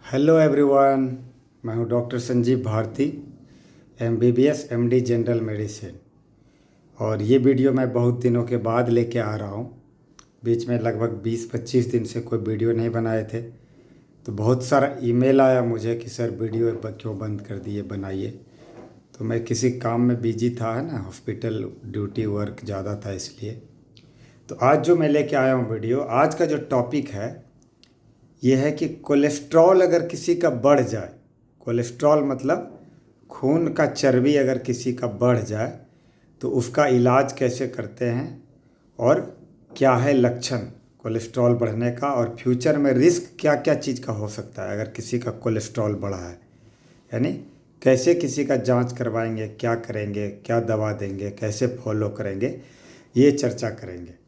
Hello everyone. मैं हूं doctor Sanjeev Bharti, MBBS MD general medicine. और ये वीडियो मैं बहुत दिनों के बाद लेके आ रहा हूं। बीच में लगभग 20-25 दिन से कोई वीडियो नहीं बनाए थे, तो बहुत सारा ईमेल आया मुझे कि सर वीडियो क्यों बंद कर दिए, बनाइए। तो मैं किसी काम में बिजी था, है ना, हॉस्पिटल ड्यूटी वर्क ज़्यादा था इसलिए। तो आज जो मैं लेके आया हूँ वीडियो, आज का जो टॉपिक है ये है कि कोलेस्ट्रॉल अगर किसी का बढ़ जाए, कोलेस्ट्रॉल मतलब खून का चर्बी अगर किसी का बढ़ जाए तो उसका इलाज कैसे करते हैं और क्या है लक्षण कोलेस्ट्रॉल बढ़ने का, और फ्यूचर में रिस्क क्या क्या चीज़ का हो सकता है अगर किसी का कोलेस्ट्रॉल बढ़ा है। यानी कैसे किसी का जांच करवाएंगे, क्या करेंगे, क्या दवा देंगे, कैसे फॉलो करेंगे, ये चर्चा करेंगे।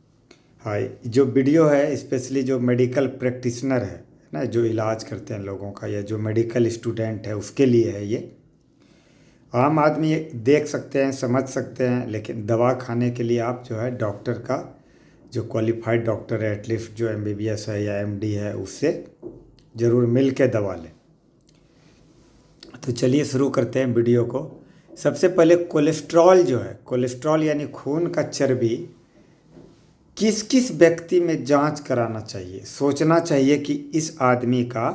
हाँ, जो वीडियो है स्पेशली जो मेडिकल प्रैक्टिशनर है ना, जो इलाज करते हैं लोगों का, या जो मेडिकल स्टूडेंट है उसके लिए है ये। आम आदमी ये देख सकते हैं, समझ सकते हैं, लेकिन दवा खाने के लिए आप जो है डॉक्टर का, जो क्वालिफाइड डॉक्टर है, एटलीस्ट जो एमबीबीएस है या एमडी है, उससे ज़रूर मिल के दवा लें। तो चलिए शुरू करते हैं वीडियो को। सबसे पहले कोलेस्ट्रॉल जो है, कोलेस्ट्रॉल यानी खून का चर्बी, किस किस व्यक्ति में जांच कराना चाहिए, सोचना चाहिए कि इस आदमी का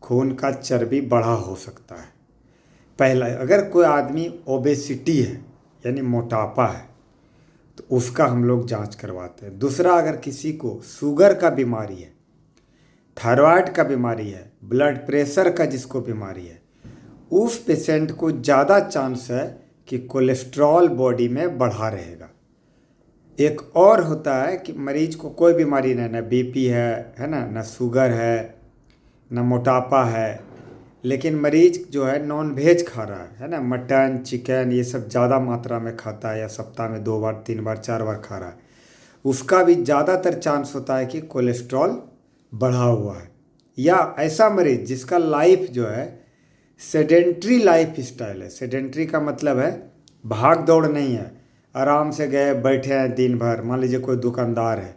खून का चर्बी बढ़ा हो सकता है। पहला, अगर कोई आदमी ओबेसिटी है यानी मोटापा है तो उसका हम लोग जांच करवाते हैं। दूसरा, अगर किसी को शुगर का बीमारी है, थायराइड का बीमारी है, ब्लड प्रेशर का जिसको बीमारी है, उस पेशेंट को ज़्यादा चांस है कि कोलेस्ट्रॉल बॉडी में बढ़ा रहेगा। एक और होता है कि मरीज को कोई बीमारी नहीं, ना बीपी है ना, ना शुगर है, ना मोटापा है, लेकिन मरीज जो है नॉन वेज खा रहा है ना, मटन चिकन ये सब ज़्यादा मात्रा में खाता है, या सप्ताह में 2 बार 3 बार 4 बार खा रहा है, उसका भी ज़्यादातर चांस होता है कि कोलेस्ट्रॉल बढ़ा हुआ है। या ऐसा मरीज जिसका लाइफ जो है सेडेंट्री लाइफ स्टाइल है। सेडेंट्री का मतलब है भाग दौड़ नहीं है, आराम से गए बैठे हैं दिन भर। मान लीजिए कोई दुकानदार है,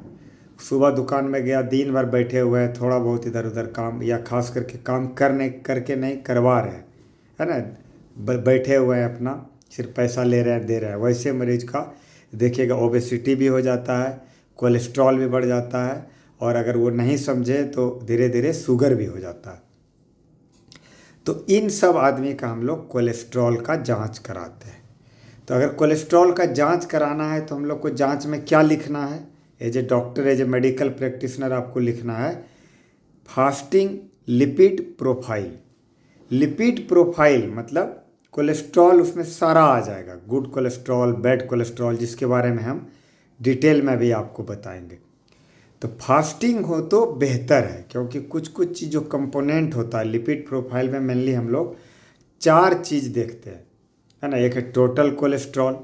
सुबह दुकान में गया, दिन भर बैठे हुए हैं, थोड़ा बहुत इधर उधर काम, या खास करके काम करके नहीं करवा रहे हैं, है ना, बैठे हुए हैं अपना, सिर्फ पैसा ले रहे हैं दे रहे हैं, वैसे मरीज का देखिएगा ओबेसिटी भी हो जाता है, कोलेस्ट्रॉल भी बढ़ जाता है, और अगर वो नहीं समझे तो धीरे धीरे शुगर भी हो जाता है। तो इन सब आदमी का हम लोग कोलेस्ट्रॉल का जांच कराते हैं। तो अगर कोलेस्ट्रॉल का जांच कराना है तो हम लोग को जांच में क्या लिखना है, as a doctor, as a medical practitioner आपको लिखना है fasting lipid profile. Lipid profile मतलब कोलेस्ट्रॉल उसमें सारा आ जाएगा, गुड कोलेस्ट्रॉल, बैड कोलेस्ट्रॉल, जिसके बारे में हम डिटेल में भी आपको बताएंगे। तो फास्टिंग हो तो बेहतर है, क्योंकि कुछ कुछ चीज़ जो कंपोनेंट होता है लिपिड प्रोफाइल में, मेनली हम लोग 4 चीज़ देखते हैं, है ना। एक है टोटल कोलेस्ट्रॉल,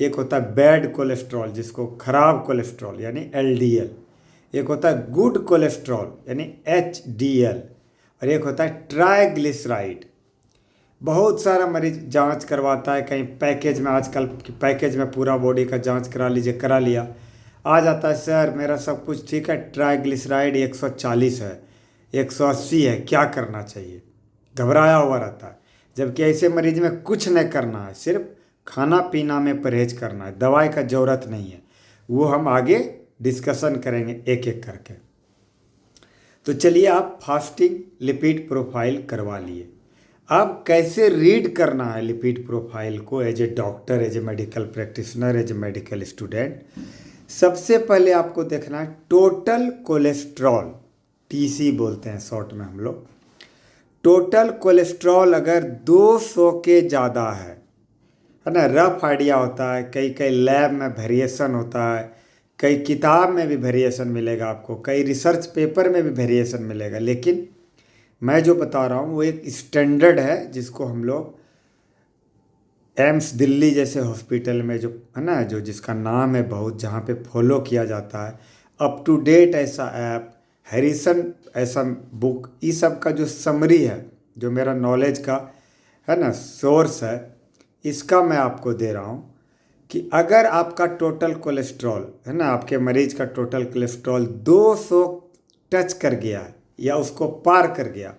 एक होता है बैड कोलेस्ट्रॉल जिसको खराब कोलेस्ट्रॉल यानी एलडीएल, एक होता है गुड कोलेस्ट्रॉल यानी एचडीएल, और एक होता है ट्राइग्लिसराइड। बहुत सारा मरीज जांच करवाता है कहीं पैकेज में, आजकल पैकेज में पूरा बॉडी का जांच करा लीजिए, करा लिया, आ जाता है सर मेरा सब कुछ ठीक है, ट्राइग्लिसराइड 140 है, 180 है, क्या करना चाहिए, घबराया हुआ रहता है। जबकि ऐसे मरीज में कुछ नहीं करना है, सिर्फ खाना पीना में परहेज करना है, दवाई का ज़रूरत नहीं है। वो हम आगे डिस्कशन करेंगे एक एक करके। तो चलिए, आप फास्टिंग लिपिड प्रोफाइल करवा लिए। अब कैसे रीड करना है लिपिड प्रोफाइल को as a doctor, as a medical practitioner, as a medical student. सबसे पहले आपको देखना है टोटल कोलेस्ट्रॉल, टीसी बोलते हैं शॉर्ट में हम लोग। टोटल कोलेस्ट्रॉल अगर 200 के ज़्यादा है ना, रफ आइडिया होता है, कई कई लैब में वेरिएशन होता है, कई किताब में भी वेरिएशन मिलेगा आपको, कई रिसर्च पेपर में भी वेरिएशन मिलेगा, लेकिन मैं जो बता रहा हूँ वो एक स्टैंडर्ड है जिसको हम लोग एम्स दिल्ली जैसे हॉस्पिटल में, जो है ना, जो जिसका नाम है बहुत, जहाँ पे फॉलो किया जाता है, अप टू डेट ऐसा ऐप, हैरिसन ऐसा बुक, इस सब का जो समरी है, जो मेरा नॉलेज का है ना सोर्स है, इसका मैं आपको दे रहा हूँ कि अगर आपका टोटल कोलेस्ट्रॉल है ना, आपके मरीज का टोटल कोलेस्ट्रॉल 200 टच कर गया है या उसको पार कर गया,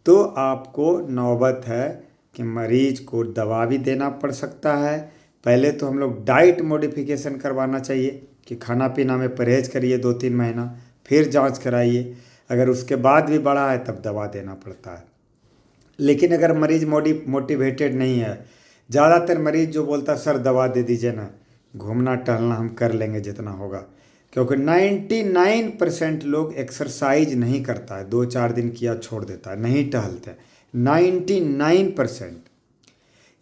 तो आपको नौबत है कि मरीज को दवा भी देना पड़ सकता है। पहले तो हम लोग डाइट मॉडिफिकेशन करवाना चाहिए कि खाना पीना में परहेज करिए 2-3 महीना, फिर जांच कराइए। अगर उसके बाद भी बढ़ा है तब दवा देना पड़ता है। लेकिन अगर मरीज मोटिवेटेड नहीं है, ज़्यादातर मरीज जो बोलता है सर दवा दे दीजिए ना, घूमना टहलना हम कर लेंगे जितना होगा, क्योंकि 99% लोग एक्सरसाइज नहीं करता है, 2-4 दिन किया छोड़ देता है, नहीं टहलते। 99%।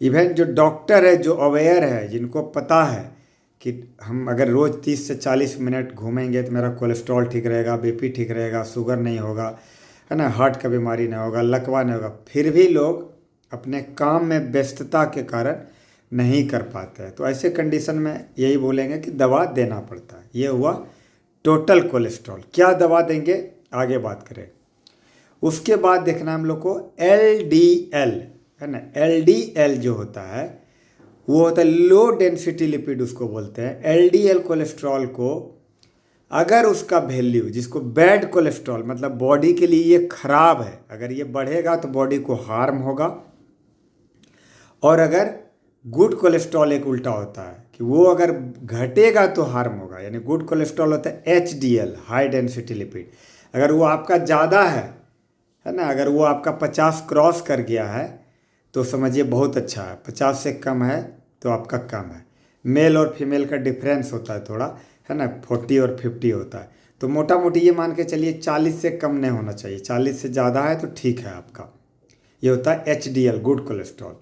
इवन जो डॉक्टर है, जो अवेयर है, जिनको पता है कि हम अगर रोज़ 30 से 40 मिनट घूमेंगे तो मेरा कोलेस्ट्रॉल ठीक रहेगा, बीपी ठीक रहेगा, शुगर नहीं होगा, है ना, हार्ट का बीमारी नहीं होगा, लकवा नहीं होगा, फिर भी लोग अपने काम में व्यस्तता के कारण नहीं कर पाते हैं। तो ऐसे कंडीशन में यही बोलेंगे कि दवा देना पड़ता है। ये हुआ टोटल कोलेस्ट्रॉल। क्या दवा देंगे आगे बात करें। उसके बाद देखना हम लोग को LDL, है ना। LDL जो होता है वो होता है लो डेंसिटी लिपिड, उसको बोलते हैं। LDL कोलेस्ट्रॉल को अगर उसका वैल्यू, जिसको बैड कोलेस्ट्रॉल मतलब बॉडी के लिए ये खराब है, अगर ये बढ़ेगा तो बॉडी को हार्म होगा। और अगर गुड कोलेस्ट्रॉल एक उल्टा होता है कि वो अगर घटेगा तो हार्म होगा। यानी गुड कोलेस्ट्रॉल होता है HDL, हाई डेंसिटी लिपिड। अगर वो आपका ज़्यादा है ना, अगर वो आपका 50 क्रॉस कर गया है तो समझिए बहुत अच्छा है। 50 से कम है तो आपका कम है। मेल और फीमेल का डिफरेंस होता है थोड़ा, है ना, 40 और 50 होता है। तो मोटा मोटी ये मान के चलिए 40 से कम नहीं होना चाहिए, 40 से ज़्यादा है तो ठीक है आपका। ये होता है HDL, गुड कोलेस्ट्रॉल।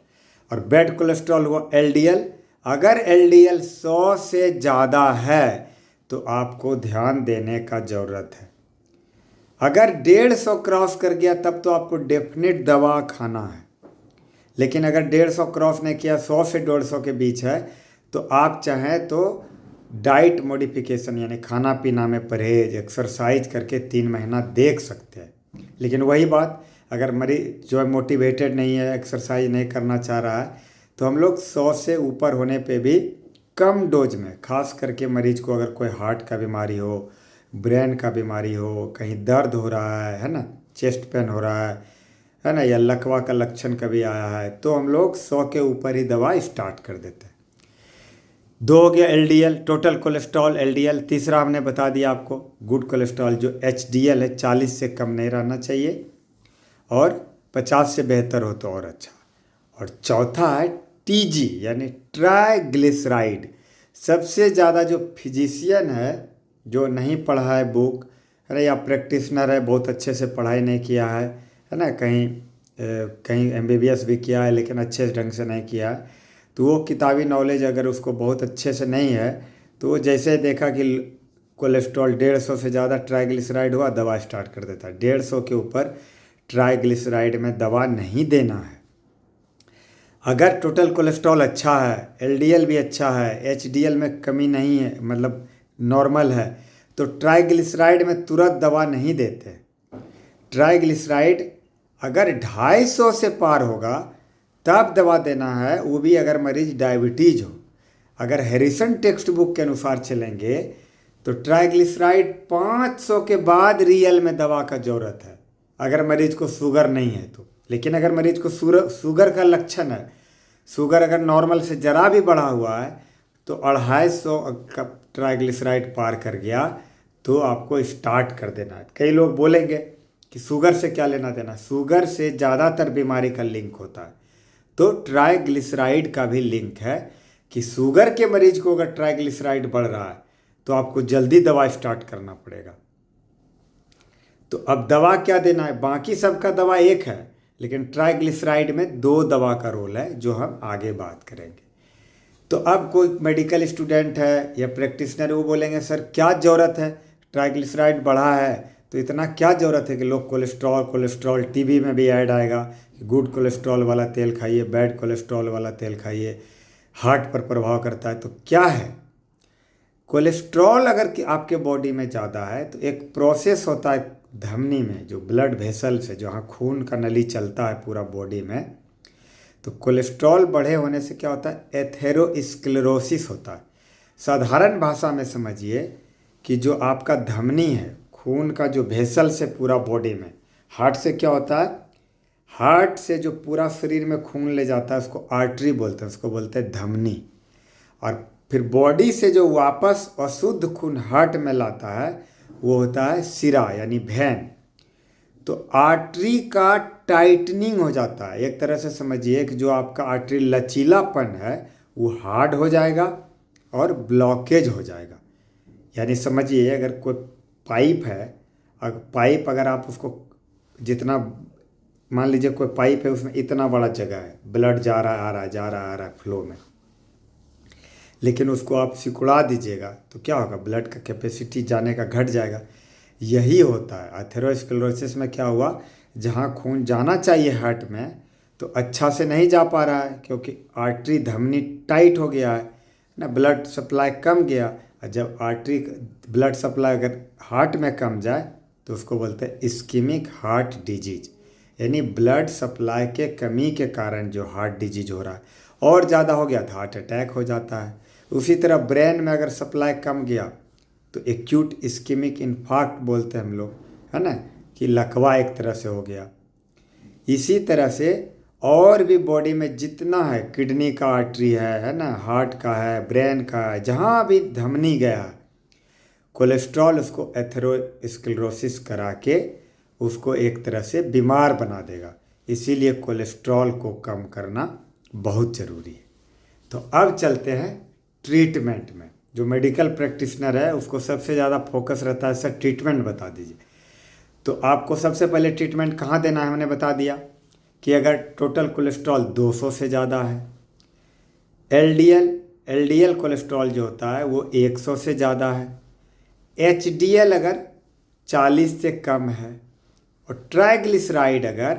और बैड कोलेस्ट्रॉल हुआ LDL। अगर LDL 100 से ज़्यादा है तो आपको ध्यान देने का ज़रूरत है। अगर 150 क्रॉस कर गया तब तो आपको डेफिनेट दवा खाना है। लेकिन अगर 150 क्रॉस नहीं किया, 100 से 150 के बीच है, तो आप चाहें तो डाइट मॉडिफिकेशन यानी खाना पीना में परहेज, एक्सरसाइज करके 3 महीना देख सकते हैं। लेकिन वही बात, अगर मरीज जो है मोटिवेटेड नहीं है, एक्सरसाइज नहीं करना चाह रहा है, तो हम लोग 100 से ऊपर होने पे भी कम डोज में, खास करके मरीज को अगर कोई हार्ट का बीमारी हो, ब्रेन का बीमारी हो, कहीं दर्द हो रहा है ना, चेस्ट पेन हो रहा है ना, या लकवा का लक्षण कभी आया है, तो हम लोग 100 के ऊपर ही दवा स्टार्ट कर देते हैं। 2 हो गया LDL, टोटल कोलेस्ट्रॉल LDL। तीसरा हमने बता दिया आपको गुड कोलेस्ट्रॉल जो HDL है, 40 से कम नहीं रहना चाहिए और 50 से बेहतर हो तो और अच्छा। और चौथा है TG यानी ट्राइग्लिसराइड। सबसे ज़्यादा जो फिजिशियन है, जो नहीं पढ़ा है बुक, है ना, या प्रैक्टिशनर है, बहुत अच्छे से पढ़ाई नहीं किया है ना, कहीं MBBS भी किया है लेकिन अच्छे ढंग से नहीं किया है, तो वो किताबी नॉलेज अगर उसको बहुत अच्छे से नहीं है तो वो जैसे देखा कि कोलेस्ट्रॉल 150 से ज़्यादा ट्राइग्लिसराइड हुआ, दवा स्टार्ट कर देता है। 150 के ऊपर ट्राइग्लिसराइड में दवा नहीं देना है। अगर टोटल कोलेस्ट्रॉल अच्छा है, LDL भी अच्छा है, HDL में कमी नहीं है, मतलब नॉर्मल है, तो ट्राइग्लिसराइड में तुरंत दवा नहीं देते। ट्राइग्लिसराइड अगर 250 से पार होगा तब दवा देना है, वो भी अगर मरीज डायबिटीज हो। अगर हैरिसन टेक्स्ट बुक के अनुसार चलेंगे तो ट्राइग्लिसराइड 500 के बाद रियल में दवा का ज़रूरत है, अगर मरीज को शुगर नहीं है तो। लेकिन अगर मरीज को शुगर का लक्षण है, शुगर अगर नॉर्मल से ज़रा भी बढ़ा हुआ है, तो 250 का ट्राइग्लिसराइड पार कर गया तो आपको स्टार्ट कर देना है। कई लोग बोलेंगे कि शुगर से क्या लेना देना, शुगर से ज़्यादातर बीमारी का लिंक होता है। तो ट्राइग्लिसराइड का भी लिंक है कि शुगर के मरीज को अगर ट्राइग्लिसराइड बढ़ रहा है तो आपको जल्दी दवा स्टार्ट करना पड़ेगा। तो अब दवा क्या देना है, बाकी सबका दवा एक है, लेकिन ट्राइग्लिसराइड में 2 दवा का रोल है जो हम आगे बात करेंगे। तो अब कोई मेडिकल स्टूडेंट है या प्रैक्टिशनर, वो बोलेंगे सर क्या ज़रूरत है, ट्राइग्लिसराइड बढ़ा है तो इतना क्या ज़रूरत है कि लोग कोलेस्ट्रॉल टीवी में भी ऐड आएगा कि गुड कोलेस्ट्रॉल वाला तेल खाइए, बैड कोलेस्ट्रॉल वाला तेल खाइए, हार्ट पर प्रभाव करता है। तो क्या है, कोलेस्ट्रॉल अगर कि आपके बॉडी में ज़्यादा है तो एक प्रोसेस होता है धमनी में, जो ब्लड वेसल से, जहाँ खून का नली चलता है पूरा बॉडी में, तो कोलेस्ट्रॉल बढ़े होने से क्या होता है, एथेरोस्क्लेरोसिस होता है। साधारण भाषा में समझिए कि जो आपका धमनी है, खून का जो वेसल से पूरा बॉडी में, हार्ट से क्या होता है, हार्ट से जो पूरा शरीर में खून ले जाता है उसको आर्टरी बोलते हैं, उसको बोलते हैं धमनी। और फिर बॉडी से जो वापस अशुद्ध खून हार्ट में लाता है वो होता है सिरा यानी वेन। तो आर्टरी का टाइटनिंग हो जाता है, एक तरह से समझिए कि जो आपका आर्टरी लचीलापन है वो हार्ड हो जाएगा और ब्लॉकेज हो जाएगा। यानी समझिए अगर कोई पाइप है, अगर आप उसको जितना, मान लीजिए कोई पाइप है उसमें इतना बड़ा जगह है, ब्लड जा रहा है आ रहा है जा रहा है आ रहा है फ्लो में, लेकिन उसको आप सिकुड़ा दीजिएगा तो क्या होगा, ब्लड का कैपेसिटी जाने का घट जाएगा। यही होता है एथेरोस्क्लेरोसिस में। क्या हुआ, जहाँ खून जाना चाहिए हार्ट में तो अच्छा से नहीं जा पा रहा है क्योंकि आर्टरी धमनी टाइट हो गया है ना, ब्लड सप्लाई कम गया। और जब आर्टरी ब्लड सप्लाई अगर हार्ट में कम जाए तो उसको बोलते हैं इस्कीमिक हार्ट डिजीज, यानी ब्लड सप्लाई के कमी के कारण जो हार्ट डिजीज हो रहा है। और ज़्यादा हो गया तो हार्ट अटैक हो जाता है। उसी तरह ब्रेन में अगर सप्लाई कम गया तो एक्यूट इस्कीमिक इन्फार्क्ट बोलते हैं हम लोग, है ना, कि लकवा एक तरह से हो गया। इसी तरह से और भी बॉडी में जितना है, किडनी का आर्टरी है ना, हार्ट का है, ब्रेन का है, जहाँ भी धमनी गया है, कोलेस्ट्रॉल उसको एथेरोस्क्लेरोसिस करा के उसको एक तरह से बीमार बना देगा। इसीलिए कोलेस्ट्रॉल को कम करना बहुत ज़रूरी है। तो अब चलते हैं ट्रीटमेंट में। जो मेडिकल प्रैक्टिशनर है उसको सबसे ज़्यादा फोकस रहता है, सर ट्रीटमेंट बता दीजिए। तो आपको सबसे पहले ट्रीटमेंट कहाँ देना है, हमने बता दिया कि अगर टोटल कोलेस्ट्रॉल 200 से ज़्यादा है, एलडीएल कोलेस्ट्रॉल जो होता है वो 100 से ज़्यादा है, एचडीएल अगर 40 से कम है, और ट्राइग्लिसराइड अगर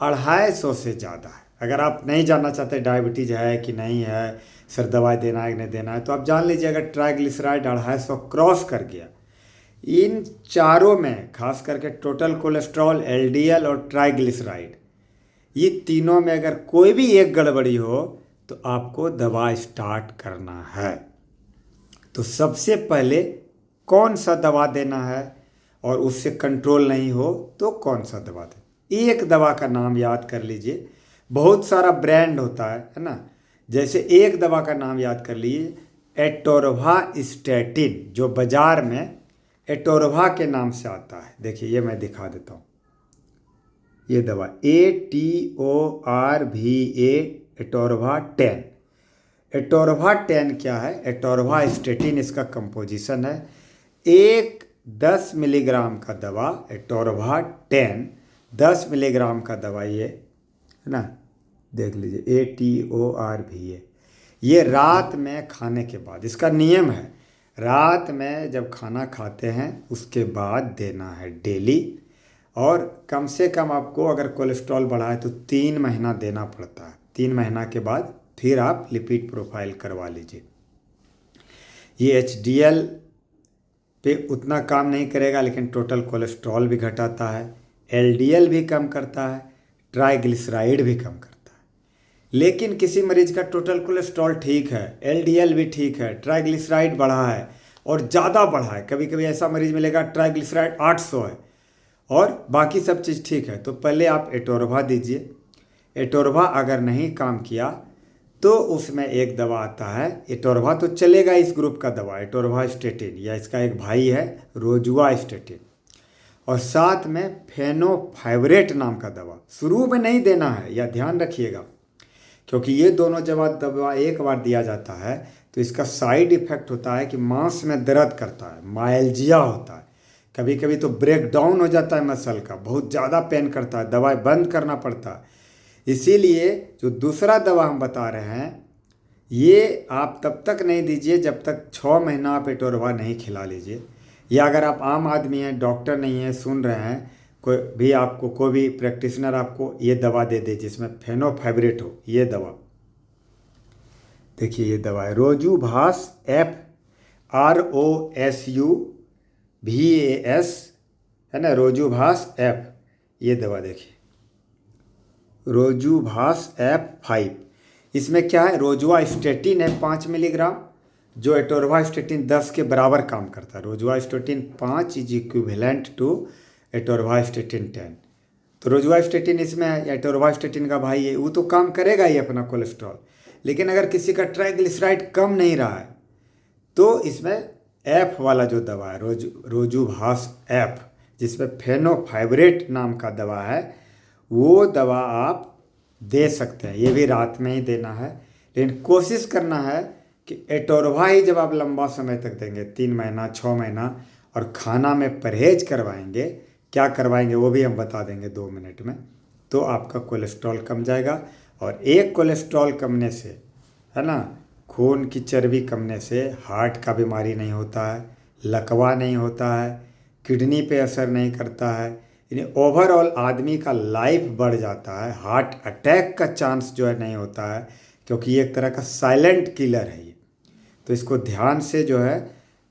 250 से ज़्यादा है। अगर आप नहीं जानना चाहते डायबिटीज़ है कि नहीं है, सर दवाई देना है कि नहीं देना है, तो आप जान लीजिए अगर ट्राइग्लिसराइड 250 क्रॉस कर गया, इन चारों में खास करके टोटल कोलेस्ट्रॉल, एलडीएल और ट्राइग्लिसराइड, ये तीनों में अगर कोई भी एक गड़बड़ी हो तो आपको दवा स्टार्ट करना है। तो सबसे पहले कौन सा दवा देना है, और उससे कंट्रोल नहीं हो तो कौन सा दवा दें। एक दवा का नाम याद कर लीजिए, बहुत सारा ब्रांड होता है ना, जैसे एक दवा का नाम याद कर लीजिए, एटोरवास्टैटिन, जो बाजार में एटोरवा के नाम से आता है। देखिए ये मैं दिखा देता हूँ, ये दवा ATORVA एटोरवा-10। एटोरवा-10 क्या है, एटोरवास्टैटिन इसका कंपोजिशन है। एक 10 मिलीग्राम का दवा एटोरवा-10, 10 मिलीग्राम का दवा ये है ना, देख लीजिए ATORVA, ये रात में खाने के बाद, इसका नियम है रात में जब खाना खाते हैं उसके बाद देना है डेली। और कम से कम आपको अगर कोलेस्ट्रॉल बढ़ा है तो 3 महीना देना पड़ता है। 3 महीना के बाद फिर आप लिपिड प्रोफाइल करवा लीजिए। ये HDL पे उतना काम नहीं करेगा लेकिन टोटल कोलेस्ट्रॉल भी घटाता है, LDL भी कम करता है, ट्राइग्लिसराइड भी कम करता है। लेकिन किसी मरीज का टोटल कोलेस्ट्रॉल ठीक है, LDL भी ठीक है, ट्राइग्लिसराइड बढ़ा है और ज़्यादा बढ़ा है, कभी कभी ऐसा मरीज मिलेगा ट्राइग्लिसराइड 800 है और बाकी सब चीज़ ठीक है, तो पहले आप एटोरवा दीजिए। एटोरवा अगर नहीं काम किया तो उसमें एक दवा आता है, एटोरवा तो चलेगा इस ग्रुप का दवा, एटोरवास्टैटिन, या इसका एक भाई है रोजुवास्टैटिन, और साथ में फेनोफाइब्रेट नाम का दवा शुरू में नहीं देना है, या ध्यान रखिएगा, क्योंकि ये दोनों जब दवा एक बार दिया जाता है तो इसका साइड इफ़ेक्ट होता है कि मांस में दर्द करता है, माइल्जिया होता है, कभी कभी तो ब्रेक डाउन हो जाता है मसल का, बहुत ज़्यादा पेन करता है, दवाई बंद करना पड़ता है। इसीलिए जो दूसरा दवा हम बता रहे हैं ये आप तब तक नहीं दीजिए जब तक 6 महीना आप एटोरवा नहीं खिला लीजिए। या अगर आप आम आदमी हैं, डॉक्टर नहीं हैं, सुन रहे हैं, कोई भी प्रैक्टिशनर आपको ये दवा दे दे जिसमें फेनोफाइब्रेट हो, ये दवा देखिए, ये दवा है रोजुभास F, ROSUVAS, है ना, रोजुभास F, ये दवा देखिए रोजुभास F5। इसमें क्या है, रोजुवास्टैटिन है 5 मिलीग्राम, जो एटोरवास्टैटिन 10 के बराबर काम करता है। रोजुवास्टैटिन 5 इज इक्विवेलेंट टू एटोरवास्टैटिन 10। तो रोजुवास्टेटिन इसमें है या एटोरवास्टेटिन का भाई है, वो तो काम करेगा ही अपना कोलेस्ट्रॉल। लेकिन अगर किसी का ट्राइग्लिसराइड कम नहीं रहा है तो इसमें एफ वाला जो दवा है रोजुभास एफ, जिसमें फेनोफाइब्रेट नाम का दवा है, वो दवा आप दे सकते हैं। ये भी रात में ही देना है, लेकिन कोशिश करना है कि एटोरवा ही जब आप लंबा समय तक देंगे, 3 महीना 6 महीना, और खाना में परहेज करवाएंगे, क्या करवाएंगे वो भी हम बता देंगे 2 मिनट में, तो आपका कोलेस्ट्रॉल कम जाएगा। और एक कोलेस्ट्रॉल कमने से, है ना, खून की चर्बी कमने से हार्ट का बीमारी नहीं होता है, लकवा नहीं होता है, किडनी पे असर नहीं करता है, यानी ओवरऑल आदमी का लाइफ बढ़ जाता है। हार्ट अटैक का चांस जो है नहीं होता है, क्योंकि ये एक तरह का साइलेंट किलर है ये। तो इसको ध्यान से जो है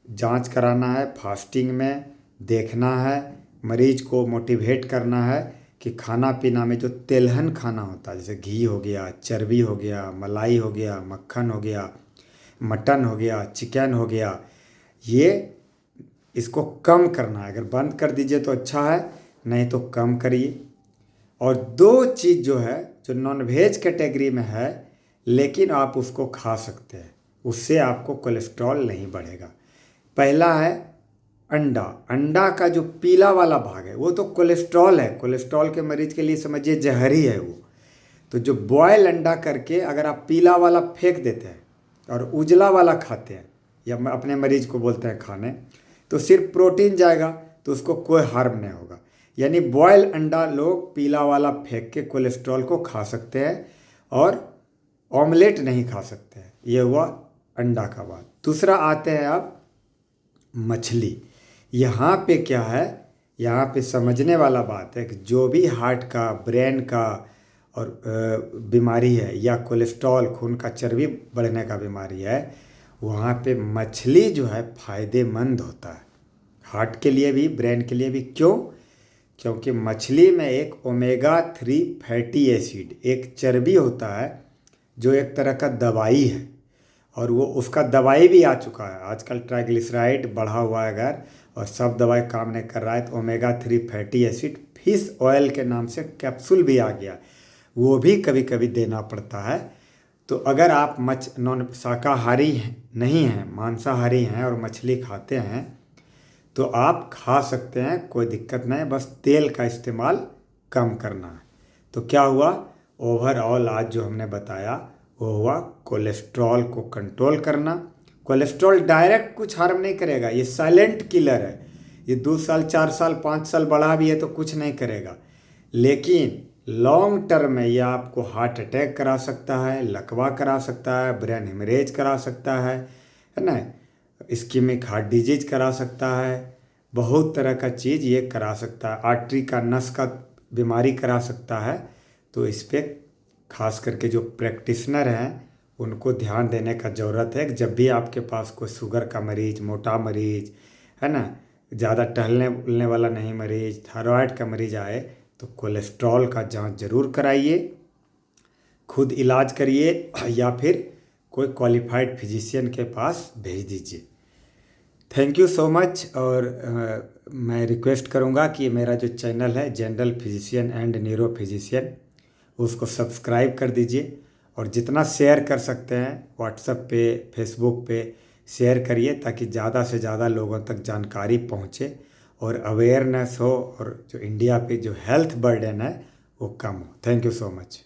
जांच कराना है, फास्टिंग में देखना है, मरीज को मोटिवेट करना है कि खाना पीना में जो तेलहन खाना होता है, जैसे घी हो गया, चर्बी हो गया, मलाई हो गया, मक्खन हो गया, मटन हो गया, चिकन हो गया, ये इसको कम करना है। अगर बंद कर दीजिए तो अच्छा है, नहीं तो कम करिए। और 2 चीज़ जो है जो नॉनवेज कैटेगरी में है, लेकिन आप उसको खा सकते हैं, उससे आपको कोलेस्ट्रॉल नहीं बढ़ेगा। पहला है अंडा। अंडा का जो पीला वाला भाग है वो तो कोलेस्ट्रॉल है, कोलेस्ट्रॉल के मरीज के लिए समझिए जहर ही है वो। तो जो बॉयल अंडा करके अगर आप पीला वाला फेंक देते हैं और उजला वाला खाते हैं, या अपने मरीज को बोलते हैं खाने, तो सिर्फ प्रोटीन जाएगा, तो उसको कोई हार्म नहीं होगा। यानी बॉयल अंडा लोग पीला वाला फेंक के कोलेस्ट्रॉल को खा सकते हैं, और ऑमलेट नहीं खा सकते हैं। ये हुआ अंडा का बात। दूसरा आते हैं आप मछली। यहाँ पे क्या है, यहाँ पे समझने वाला बात है कि जो भी हार्ट का, ब्रेन का और बीमारी है, या कोलेस्ट्रॉल खून का चर्बी बढ़ने का बीमारी है, वहाँ पे मछली जो है फ़ायदेमंद होता है, हार्ट के लिए भी, ब्रेन के लिए भी। क्यों? क्योंकि मछली में एक ओमेगा 3 फैटी एसिड, एक चर्बी होता है जो एक तरह का दवाई है, और वो उसका दवाई भी आ चुका है। आजकल ट्राइग्लिसराइड बढ़ा हुआ है अगर, और सब दवाई काम नहीं कर रहा है, तो omega 3 fatty acid fish oil के नाम से कैप्सूल भी आ गया, वो भी कभी कभी देना पड़ता है। तो अगर आप नॉन शाकाहारी नहीं हैं, मांसाहारी हैं और मछली खाते हैं, तो आप खा सकते हैं, कोई दिक्कत नहीं, बस तेल का इस्तेमाल कम करना है। तो क्या हुआ, ओवरऑल आज जो हमने बताया वो हुआ कोलेस्ट्रॉल को कंट्रोल करना। कोलेस्ट्रॉल डायरेक्ट कुछ हार्म नहीं करेगा, ये साइलेंट किलर है। ये 2 साल 4 साल 5 साल बढ़ा भी है तो कुछ नहीं करेगा, लेकिन लॉन्ग टर्म में ये आपको हार्ट अटैक करा सकता है, लकवा करा सकता है, ब्रेन हेमरेज करा सकता है ना, इस्कीमिक हार्ट डिजीज करा सकता है, बहुत तरह का चीज़ ये करा सकता है, आर्टरी का, नस का बीमारी करा सकता है। तो इस पर खास करके जो प्रैक्टिशनर हैं उनको ध्यान देने का ज़रूरत है कि जब भी आपके पास कोई शुगर का मरीज़, मोटा मरीज़, है ना, ज़्यादा टहलने उलने वाला नहीं मरीज़, थायराइड का मरीज़ आए, तो कोलेस्ट्रॉल का जांच जरूर कराइए, खुद इलाज करिए, या फिर कोई क्वालिफाइड फिजिशियन के पास भेज दीजिए। Thank you so much. और मैं रिक्वेस्ट करूँगा कि मेरा जो चैनल है general physician and neuro physician, उसको सब्सक्राइब कर दीजिए, और जितना शेयर कर सकते हैं व्हाट्सएप पे, फेसबुक पे शेयर करिए, ताकि ज़्यादा से ज़्यादा लोगों तक जानकारी पहुँचे और अवेयरनेस हो, और जो इंडिया पे जो हेल्थ बर्डन है वो कम हो। Thank you so much.